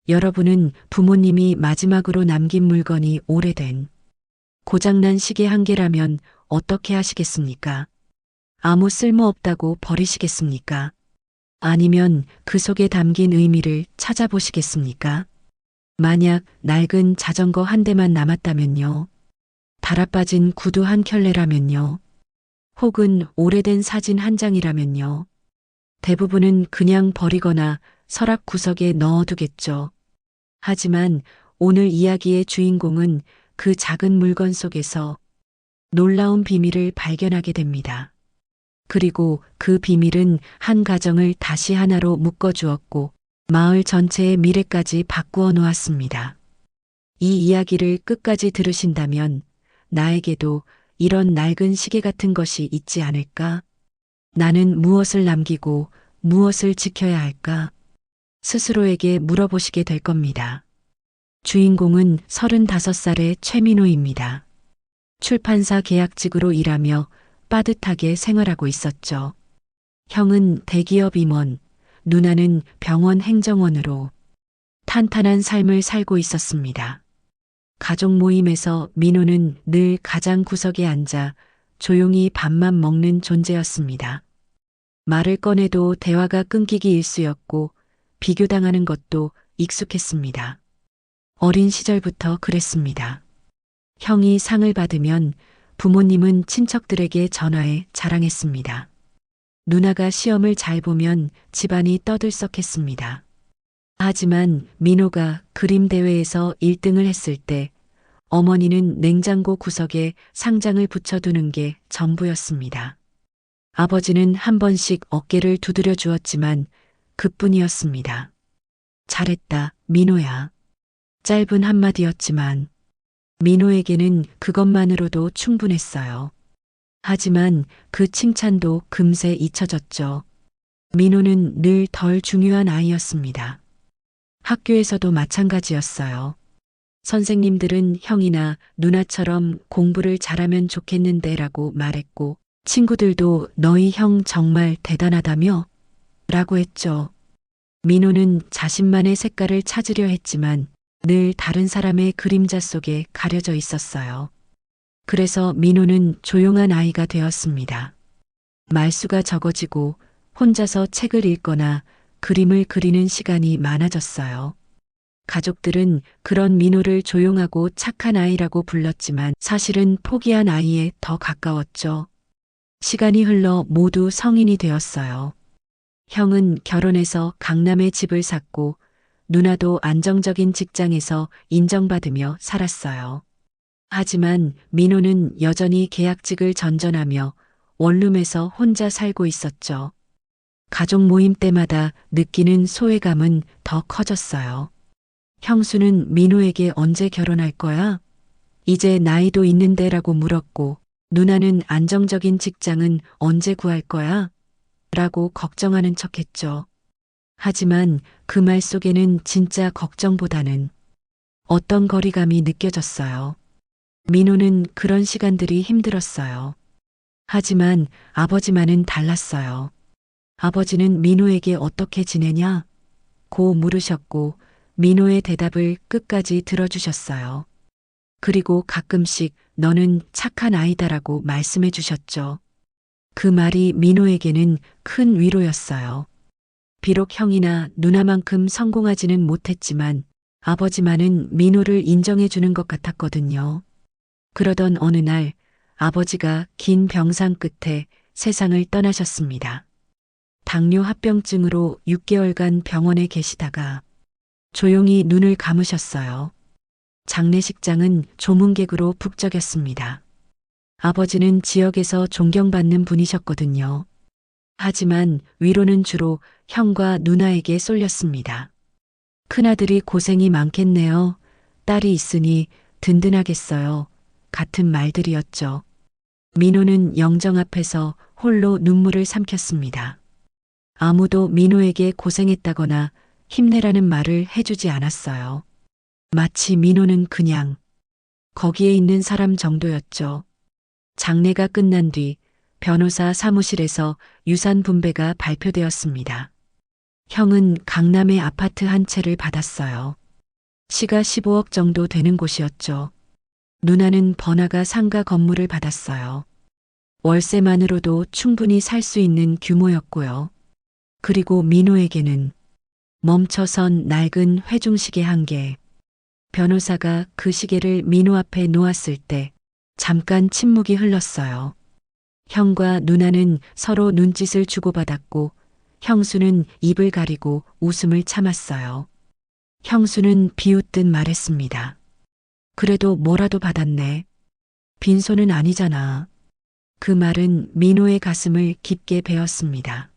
여러분은 부모님이 마지막으로 남긴 물건이 오래된 고장난 시계 한 개라면 어떻게 하시겠습니까? 아무 쓸모없다고 버리시겠습니까? 아니면 그 속에 담긴 의미를 찾아보시겠습니까? 만약 낡은 자전거 한 대만 남았다면요. 달아빠진 구두 한 켤레라면요. 혹은 오래된 사진 한 장이라면요. 대부분은 그냥 버리거나 서랍 구석에 넣어두겠죠. 하지만 오늘 이야기의 주인공은 그 작은 물건 속에서 놀라운 비밀을 발견하게 됩니다. 그리고 그 비밀은 한 가정을 다시 하나로 묶어주었고 마을 전체의 미래까지 바꾸어 놓았습니다. 이 이야기를 끝까지 들으신다면 나에게도 이런 낡은 시계 같은 것이 있지 않을까? 나는 무엇을 남기고 무엇을 지켜야 할까? 스스로에게 물어보시게 될 겁니다. 주인공은 35살의 최민호입니다. 출판사 계약직으로 일하며 빠듯하게 생활하고 있었죠. 형은 대기업 임원, 누나는 병원 행정원으로 탄탄한 삶을 살고 있었습니다. 가족 모임에서 민호는 늘 가장 구석에 앉아 조용히 밥만 먹는 존재였습니다. 말을 꺼내도 대화가 끊기기 일쑤였고 비교당하는 것도 익숙했습니다. 어린 시절부터 그랬습니다. 형이 상을 받으면 부모님은 친척들에게 전화해 자랑했습니다. 누나가 시험을 잘 보면 집안이 떠들썩했습니다. 하지만 민호가 그림 대회에서 1등을 했을 때 어머니는 냉장고 구석에 상장을 붙여두는 게 전부였습니다. 아버지는 한 번씩 어깨를 두드려 주었지만 그뿐이었습니다. 잘했다, 민호야. 짧은 한마디였지만 민호에게는 그것만으로도 충분했어요. 하지만 그 칭찬도 금세 잊혀졌죠. 민호는 늘 덜 중요한 아이였습니다. 학교에서도 마찬가지였어요. 선생님들은 형이나 누나처럼 공부를 잘하면 좋겠는데 라고 말했고, 친구들도 너희 형 정말 대단하다며? 라고 했죠. 민호는 자신만의 색깔을 찾으려 했지만 늘 다른 사람의 그림자 속에 가려져 있었어요. 그래서 민호는 조용한 아이가 되었습니다. 말수가 적어지고 혼자서 책을 읽거나 그림을 그리는 시간이 많아졌어요. 가족들은 그런 민호를 조용하고 착한 아이라고 불렀지만 사실은 포기한 아이에 더 가까웠죠. 시간이 흘러 모두 성인이 되었어요. 형은 결혼해서 강남에 집을 샀고 누나도 안정적인 직장에서 인정받으며 살았어요. 하지만 민호는 여전히 계약직을 전전하며 원룸에서 혼자 살고 있었죠. 가족 모임 때마다 느끼는 소외감은 더 커졌어요. 형수는 민호에게 언제 결혼할 거야? 이제 나이도 있는데라고 물었고 누나는 안정적인 직장은 언제 구할 거야? 라고 걱정하는 척했죠. 하지만 그 말 속에는 진짜 걱정보다는 어떤 거리감이 느껴졌어요. 민호는 그런 시간들이 힘들었어요. 하지만 아버지만은 달랐어요. 아버지는 민호에게 어떻게 지내냐? 고 물으셨고 민호의 대답을 끝까지 들어주셨어요. 그리고 가끔씩 너는 착한 아이다라고 말씀해 주셨죠. 그 말이 민호에게는 큰 위로였어요. 비록 형이나 누나만큼 성공하지는 못했지만 아버지만은 민호를 인정해 주는 것 같았거든요. 그러던 어느 날 아버지가 긴 병상 끝에 세상을 떠나셨습니다. 당뇨 합병증으로 6개월간 병원에 계시다가 조용히 눈을 감으셨어요. 장례식장은 조문객으로 북적였습니다. 아버지는 지역에서 존경받는 분이셨거든요. 하지만 위로는 주로 형과 누나에게 쏠렸습니다. 큰아들이 고생이 많겠네요. 딸이 있으니 든든하겠어요. 같은 말들이었죠. 민호는 영정 앞에서 홀로 눈물을 삼켰습니다. 아무도 민호에게 고생했다거나 힘내라는 말을 해주지 않았어요. 마치 민호는 그냥 거기에 있는 사람 정도였죠. 장례가 끝난 뒤 변호사 사무실에서 유산 분배가 발표되었습니다. 형은 강남의 아파트 한 채를 받았어요. 시가 15억 정도 되는 곳이었죠. 누나는 번화가 상가 건물을 받았어요. 월세만으로도 충분히 살 수 있는 규모였고요. 그리고 민호에게는 멈춰선 낡은 회중시계 한 개. 변호사가 그 시계를 민호 앞에 놓았을 때 잠깐 침묵이 흘렀어요. 형과 누나는 서로 눈짓을 주고받았고 형수는 입을 가리고 웃음을 참았어요. 형수는 비웃듯 말했습니다. 그래도 뭐라도 받았네. 빈손은 아니잖아. 그 말은 민호의 가슴을 깊게 베었습니다.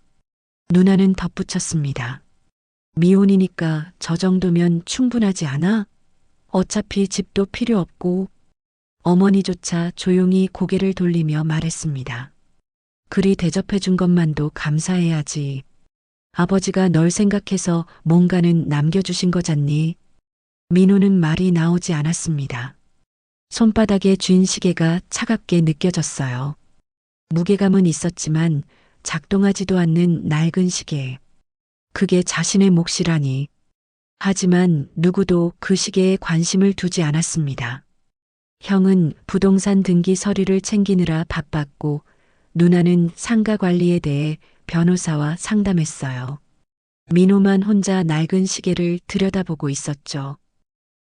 누나는 덧붙였습니다. 미혼이니까 저 정도면 충분하지 않아? 어차피 집도 필요 없고. 어머니조차 조용히 고개를 돌리며 말했습니다. 그리 대접해 준 것만도 감사해야지. 아버지가 널 생각해서 뭔가는 남겨주신 거잖니. 민호는 말이 나오지 않았습니다. 손바닥에 쥔 시계가 차갑게 느껴졌어요. 무게감은 있었지만 작동하지도 않는 낡은 시계. 그게 자신의 몫이라니. 하지만 누구도 그 시계에 관심을 두지 않았습니다. 형은 부동산 등기 서류를 챙기느라 바빴고 누나는 상가 관리에 대해 변호사와 상담했어요. 민호만 혼자 낡은 시계를 들여다보고 있었죠.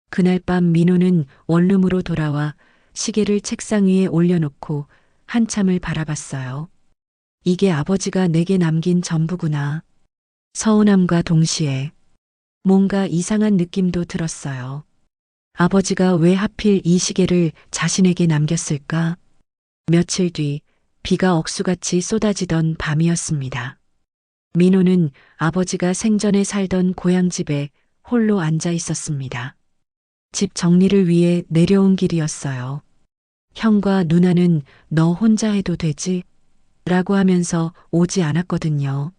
그날 밤 민호는 원룸으로 돌아와 시계를 책상 위에 올려놓고 한참을 바라봤어요. 이게 아버지가 내게 남긴 전부구나. 서운함과 동시에 뭔가 이상한 느낌도 들었어요. 아버지가 왜 하필 이 시계를 자신에게 남겼을까? 며칠 뒤 비가 억수같이 쏟아지던 밤이었습니다. 민호는 아버지가 생전에 살던 고향집에 홀로 앉아 있었습니다. 집 정리를 위해 내려온 길이었어요. 형과 누나는 너 혼자 해도 되지? 라고 하면서 오지 않았거든요.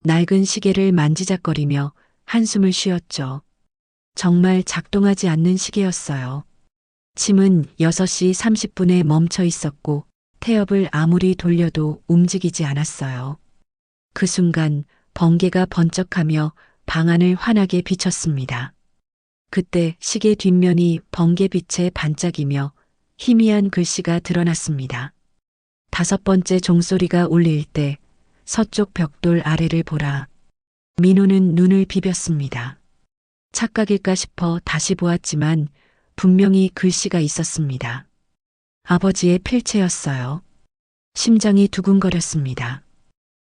낡은 시계를 만지작거리며 한숨을 쉬었죠. 정말 작동하지 않는 시계였어요. 침은 6시 30분에 멈춰 있었고 태엽을 아무리 돌려도 움직이지 않았어요. 그 순간 번개가 번쩍하며 방 안을 환하게 비쳤습니다. 그때 시계 뒷면이 번개빛에 반짝이며 희미한 글씨가 드러났습니다. 5번째 종소리가 울릴 때 서쪽 벽돌 아래를 보라. 민호는 눈을 비볐습니다. 착각일까 싶어 다시 보았지만 분명히 글씨가 있었습니다. 아버지의 필체였어요. 심장이 두근거렸습니다.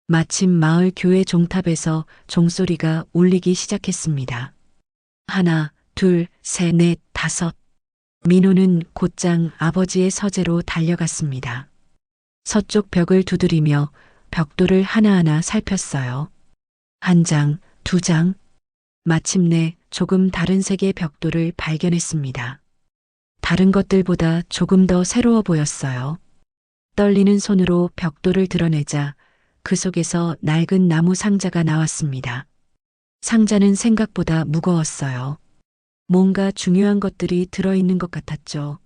마침 마을 교회 종탑에서 종소리가 울리기 시작했습니다. 하나, 둘, 셋, 넷, 다섯. 민호는 곧장 아버지의 서재로 달려갔습니다. 서쪽 벽을 두드리며 벽돌을 하나하나 살폈어요. 1장, 2장. 마침내 조금 다른 색의 벽돌을 발견했습니다. 다른 것들보다 조금 더 새로워 보였어요. 떨리는 손으로 벽돌을 드러내자 그 속에서 낡은 나무 상자가 나왔습니다. 상자는 생각보다 무거웠어요. 뭔가 중요한 것들이 들어있는 것 같았죠.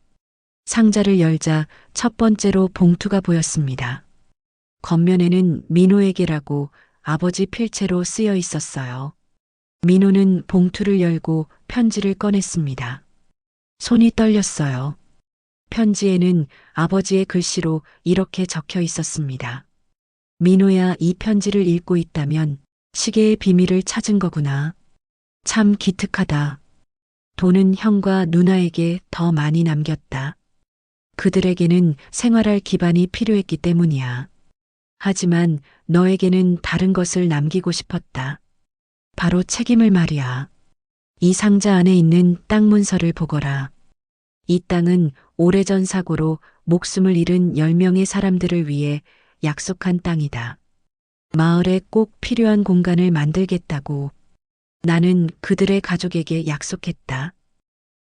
상자를 열자 첫 번째로 봉투가 보였습니다. 겉면에는 민호에게라고 아버지 필체로 쓰여 있었어요. 민호는 봉투를 열고 편지를 꺼냈습니다. 손이 떨렸어요. 편지에는 아버지의 글씨로 이렇게 적혀 있었습니다. 민호야, 이 편지를 읽고 있다면 시계의 비밀을 찾은 거구나. 참 기특하다. 돈은 형과 누나에게 더 많이 남겼다. 그들에게는 생활할 기반이 필요했기 때문이야. 하지만 너에게는 다른 것을 남기고 싶었다. 바로 책임을 말이야. 이 상자 안에 있는 땅 문서를 보거라. 이 땅은 오래전 사고로 목숨을 잃은 10명의 사람들을 위해 약속한 땅이다. 마을에 꼭 필요한 공간을 만들겠다고 나는 그들의 가족에게 약속했다.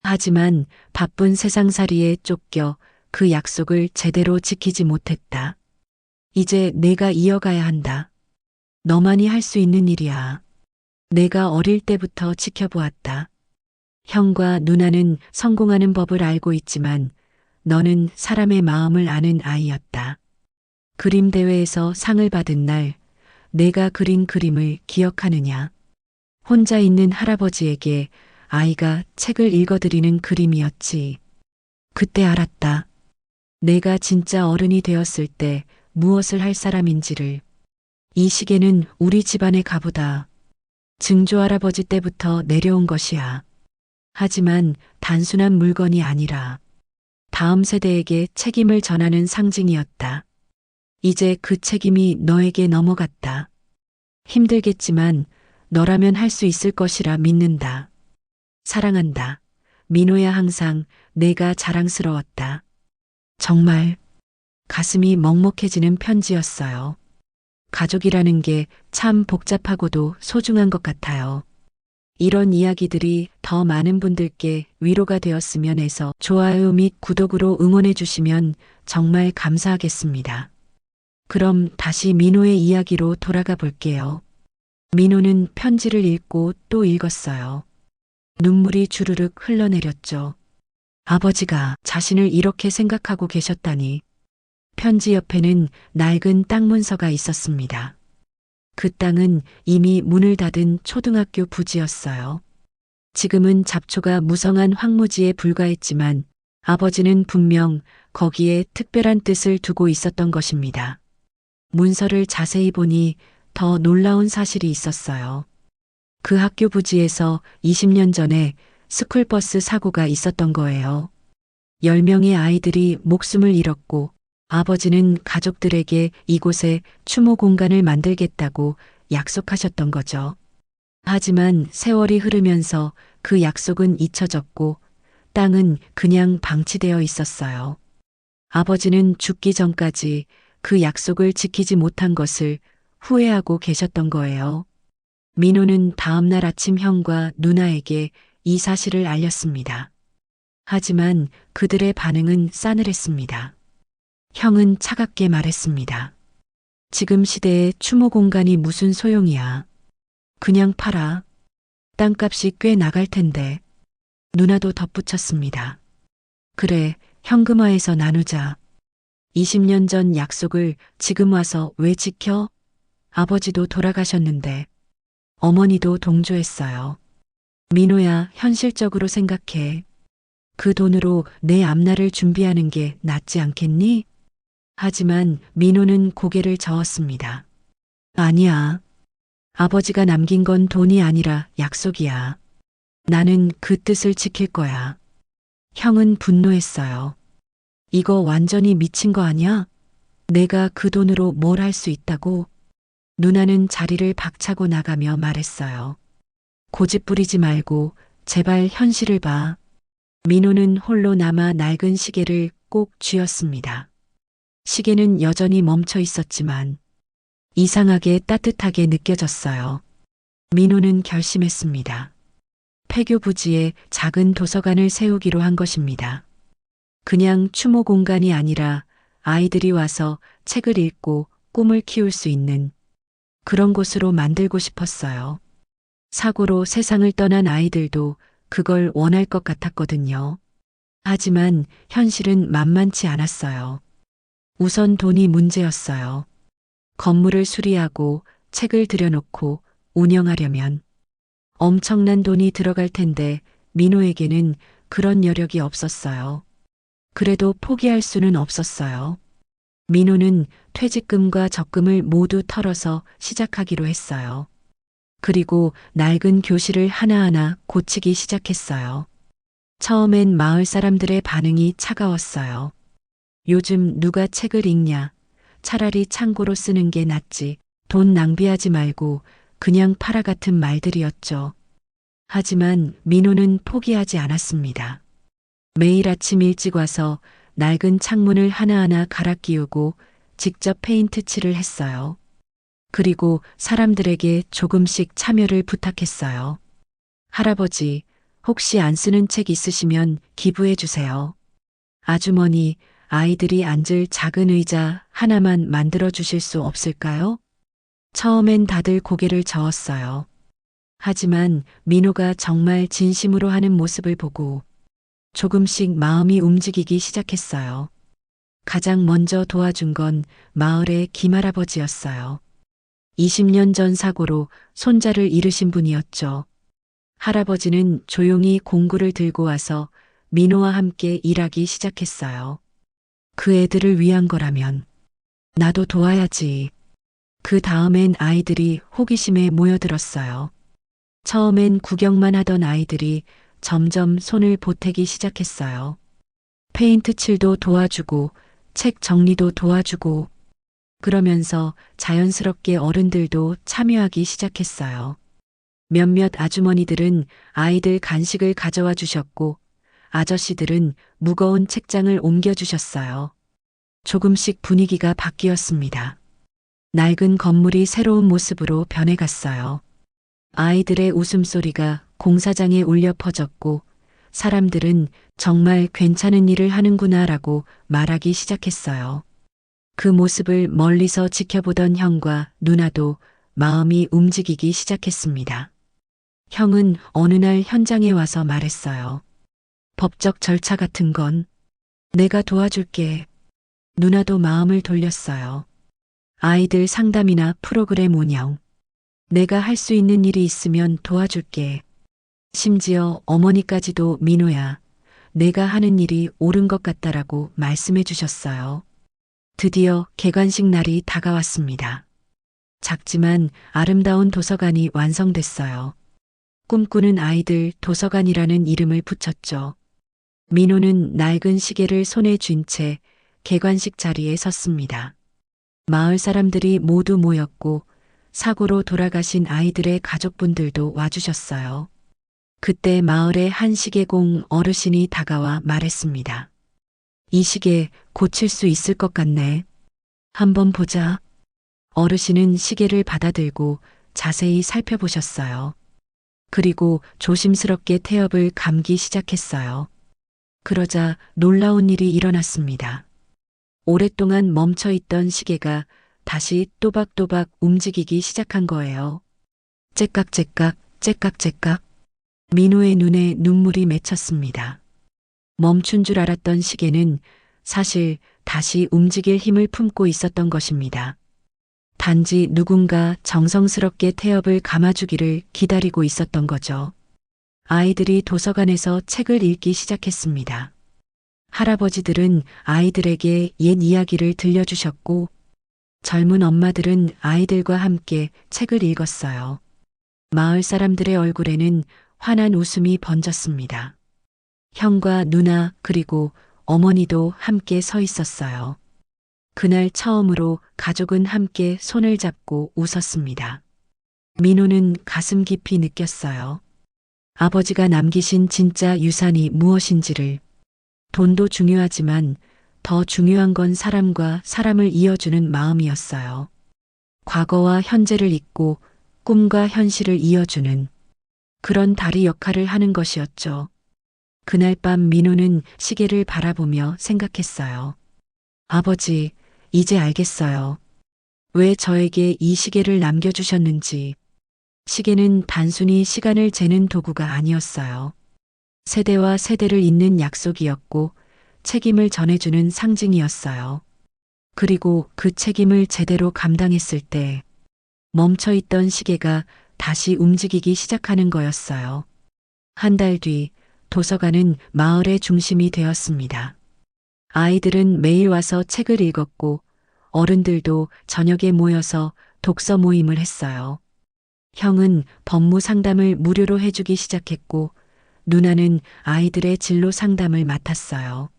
하지만 바쁜 세상살이에 쫓겨 그 약속을 제대로 지키지 못했다. 이제 내가 이어가야 한다. 너만이 할 수 있는 일이야. 내가 어릴 때부터 지켜보았다. 형과 누나는 성공하는 법을 알고 있지만 너는 사람의 마음을 아는 아이였다. 그림 대회에서 상을 받은 날 내가 그린 그림을 기억하느냐? 혼자 있는 할아버지에게 아이가 책을 읽어드리는 그림이었지. 그때 알았다. 내가 진짜 어른이 되었을 때 무엇을 할 사람인지를. 이 시계는 우리 집안의 가부다. 증조 할아버지 때부터 내려온 것이야. 하지만 단순한 물건이 아니라 다음 세대에게 책임을 전하는 상징이었다. 이제 그 책임이 너에게 넘어갔다. 힘들겠지만 너라면 할 수 있을 것이라 믿는다. 사랑한다. 민호야, 항상 내가 자랑스러웠다. 정말 가슴이 먹먹해지는 편지였어요. 가족이라는 게 참 복잡하고도 소중한 것 같아요. 이런 이야기들이 더 많은 분들께 위로가 되었으면 해서 좋아요 및 구독으로 응원해 주시면 정말 감사하겠습니다. 그럼 다시 민호의 이야기로 돌아가 볼게요. 민호는 편지를 읽고 또 읽었어요. 눈물이 주르륵 흘러내렸죠. 아버지가 자신을 이렇게 생각하고 계셨다니. 편지 옆에는 낡은 땅 문서가 있었습니다. 그 땅은 이미 문을 닫은 초등학교 부지였어요. 지금은 잡초가 무성한 황무지에 불과했지만 아버지는 분명 거기에 특별한 뜻을 두고 있었던 것입니다. 문서를 자세히 보니 더 놀라운 사실이 있었어요. 그 학교 부지에서 20년 전에 스쿨버스 사고가 있었던 거예요. 10명의 아이들이 목숨을 잃었고 아버지는 가족들에게 이곳에 추모 공간을 만들겠다고 약속하셨던 거죠. 하지만 세월이 흐르면서 그 약속은 잊혀졌고 땅은 그냥 방치되어 있었어요. 아버지는 죽기 전까지 그 약속을 지키지 못한 것을 후회하고 계셨던 거예요. 민호는 다음날 아침 형과 누나에게 이 사실을 알렸습니다. 하지만 그들의 반응은 싸늘했습니다. 형은 차갑게 말했습니다. 지금 시대에 추모 공간이 무슨 소용이야. 그냥 팔아. 땅값이 꽤 나갈 텐데. 누나도 덧붙였습니다. 그래, 현금화해서 나누자. 20년 전 약속을 지금 와서 왜 지켜? 아버지도 돌아가셨는데. 어머니도 동조했어요. 민호야, 현실적으로 생각해. 그 돈으로 내 앞날을 준비하는 게 낫지 않겠니? 하지만 민호는 고개를 저었습니다. 아니야. 아버지가 남긴 건 돈이 아니라 약속이야. 나는 그 뜻을 지킬 거야. 형은 분노했어요. 이거 완전히 미친 거 아니야? 내가 그 돈으로 뭘 할 수 있다고? 누나는 자리를 박차고 나가며 말했어요. 고집 부리지 말고 제발 현실을 봐. 민호는 홀로 남아 낡은 시계를 꼭 쥐었습니다. 시계는 여전히 멈춰 있었지만 이상하게 따뜻하게 느껴졌어요. 민호는 결심했습니다. 폐교 부지에 작은 도서관을 세우기로 한 것입니다. 그냥 추모 공간이 아니라 아이들이 와서 책을 읽고 꿈을 키울 수 있는 그런 곳으로 만들고 싶었어요. 사고로 세상을 떠난 아이들도 그걸 원할 것 같았거든요. 하지만 현실은 만만치 않았어요. 우선 돈이 문제였어요. 건물을 수리하고 책을 들여놓고 운영하려면 엄청난 돈이 들어갈 텐데 민호에게는 그런 여력이 없었어요. 그래도 포기할 수는 없었어요. 민호는 퇴직금과 적금을 모두 털어서 시작하기로 했어요. 그리고 낡은 교실을 하나하나 고치기 시작했어요. 처음엔 마을 사람들의 반응이 차가웠어요. 요즘 누가 책을 읽냐? 차라리 창고로 쓰는 게 낫지. 돈 낭비하지 말고 그냥 팔아 같은 말들이었죠. 하지만 민호는 포기하지 않았습니다. 매일 아침 일찍 와서 낡은 창문을 하나하나 갈아 끼우고 직접 페인트 칠을 했어요. 그리고 사람들에게 조금씩 참여를 부탁했어요. 할아버지, 혹시 안 쓰는 책 있으시면 기부해 주세요. 아주머니, 아이들이 앉을 작은 의자 하나만 만들어 주실 수 없을까요? 처음엔 다들 고개를 저었어요. 하지만 민호가 정말 진심으로 하는 모습을 보고 조금씩 마음이 움직이기 시작했어요. 가장 먼저 도와준 건 마을의 김할아버지였어요. 20년 전 사고로 손자를 잃으신 분이었죠. 할아버지는 조용히 공구를 들고 와서 민호와 함께 일하기 시작했어요. 그 애들을 위한 거라면 나도 도와야지. 그 다음엔 아이들이 호기심에 모여들었어요. 처음엔 구경만 하던 아이들이 점점 손을 보태기 시작했어요. 페인트 칠도 도와주고 책 정리도 도와주고 그러면서 자연스럽게 어른들도 참여하기 시작했어요. 몇몇 아주머니들은 아이들 간식을 가져와 주셨고 아저씨들은 무거운 책장을 옮겨주셨어요. 조금씩 분위기가 바뀌었습니다. 낡은 건물이 새로운 모습으로 변해갔어요. 아이들의 웃음소리가 공사장에 울려 퍼졌고 사람들은 정말 괜찮은 일을 하는구나라고 말하기 시작했어요. 그 모습을 멀리서 지켜보던 형과 누나도 마음이 움직이기 시작했습니다. 형은 어느 날 현장에 와서 말했어요. 법적 절차 같은 건 내가 도와줄게. 누나도 마음을 돌렸어요. 아이들 상담이나 프로그램 운영. 내가 할 수 있는 일이 있으면 도와줄게. 심지어 어머니까지도 민호야, 내가 하는 일이 옳은 것 같다라고 말씀해 주셨어요. 드디어 개관식 날이 다가왔습니다. 작지만 아름다운 도서관이 완성됐어요. 꿈꾸는 아이들 도서관이라는 이름을 붙였죠. 민호는 낡은 시계를 손에 쥔 채 개관식 자리에 섰습니다. 마을 사람들이 모두 모였고 사고로 돌아가신 아이들의 가족분들도 와주셨어요. 그때 마을의 한 시계공 어르신이 다가와 말했습니다. 이 시계 고칠 수 있을 것 같네. 한번 보자. 어르신은 시계를 받아들고 자세히 살펴보셨어요. 그리고 조심스럽게 태엽을 감기 시작했어요. 그러자 놀라운 일이 일어났습니다. 오랫동안 멈춰있던 시계가 다시 또박또박 움직이기 시작한 거예요. 째깍째깍, 째깍째깍. 민호의 눈에 눈물이 맺혔습니다. 멈춘 줄 알았던 시계는 사실 다시 움직일 힘을 품고 있었던 것입니다. 단지 누군가 정성스럽게 태엽을 감아주기를 기다리고 있었던 거죠. 아이들이 도서관에서 책을 읽기 시작했습니다. 할아버지들은 아이들에게 옛 이야기를 들려주셨고 젊은 엄마들은 아이들과 함께 책을 읽었어요. 마을 사람들의 얼굴에는 환한 웃음이 번졌습니다. 형과 누나 그리고 어머니도 함께 서 있었어요. 그날 처음으로 가족은 함께 손을 잡고 웃었습니다. 민호는 가슴 깊이 느꼈어요. 아버지가 남기신 진짜 유산이 무엇인지를. 돈도 중요하지만 더 중요한 건 사람과 사람을 이어주는 마음이었어요. 과거와 현재를 잇고 꿈과 현실을 이어주는 그런 다리 역할을 하는 것이었죠. 그날 밤 민호는 시계를 바라보며 생각했어요. 아버지, 이제 알겠어요. 왜 저에게 이 시계를 남겨주셨는지. 시계는 단순히 시간을 재는 도구가 아니었어요. 세대와 세대를 잇는 약속이었고 책임을 전해주는 상징이었어요. 그리고 그 책임을 제대로 감당했을 때 멈춰있던 시계가 다시 움직이기 시작하는 거였어요. 한 달 뒤 도서관은 마을의 중심이 되었습니다. 아이들은 매일 와서 책을 읽었고 어른들도 저녁에 모여서 독서 모임을 했어요. 형은 법무 상담을 무료로 해주기 시작했고 누나는 아이들의 진로 상담을 맡았어요.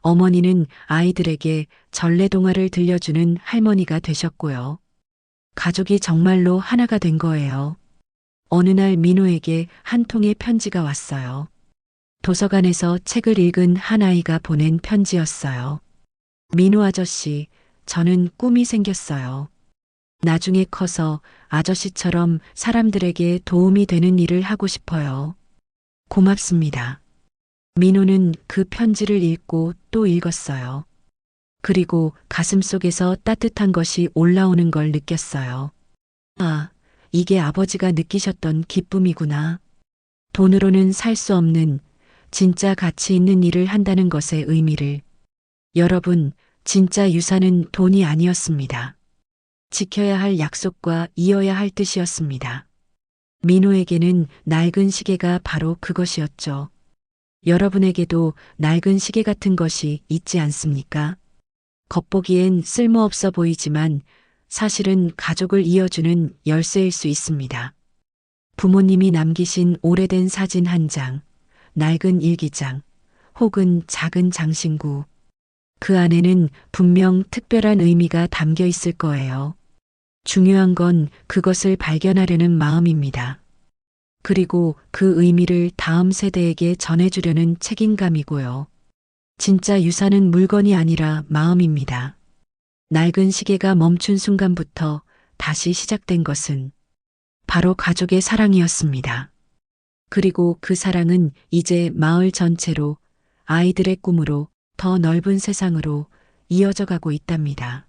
어머니는 아이들에게 전래동화를 들려주는 할머니가 되셨고요. 가족이 정말로 하나가 된 거예요. 어느 날 민호에게 한 통의 편지가 왔어요. 도서관에서 책을 읽은 한 아이가 보낸 편지였어요. 민호 아저씨, 저는 꿈이 생겼어요. 나중에 커서 아저씨처럼 사람들에게 도움이 되는 일을 하고 싶어요. 고맙습니다. 민호는 그 편지를 읽고 또 읽었어요. 그리고 가슴속에서 따뜻한 것이 올라오는 걸 느꼈어요. 아, 이게 아버지가 느끼셨던 기쁨이구나. 돈으로는 살 수 없는 진짜 가치 있는 일을 한다는 것의 의미를. 여러분, 진짜 유산은 돈이 아니었습니다. 지켜야 할 약속과 이어야 할 뜻이었습니다. 민호에게는 낡은 시계가 바로 그것이었죠. 여러분에게도 낡은 시계 같은 것이 있지 않습니까? 겉보기엔 쓸모없어 보이지만 사실은 가족을 이어주는 열쇠일 수 있습니다. 부모님이 남기신 오래된 사진 한 장, 낡은 일기장, 혹은 작은 장신구. 그 안에는 분명 특별한 의미가 담겨 있을 거예요. 중요한 건 그것을 발견하려는 마음입니다. 그리고 그 의미를 다음 세대에게 전해주려는 책임감이고요. 진짜 유산은 물건이 아니라 마음입니다. 낡은 시계가 멈춘 순간부터 다시 시작된 것은 바로 가족의 사랑이었습니다. 그리고 그 사랑은 이제 마을 전체로, 아이들의 꿈으로, 더 넓은 세상으로 이어져 가고 있답니다.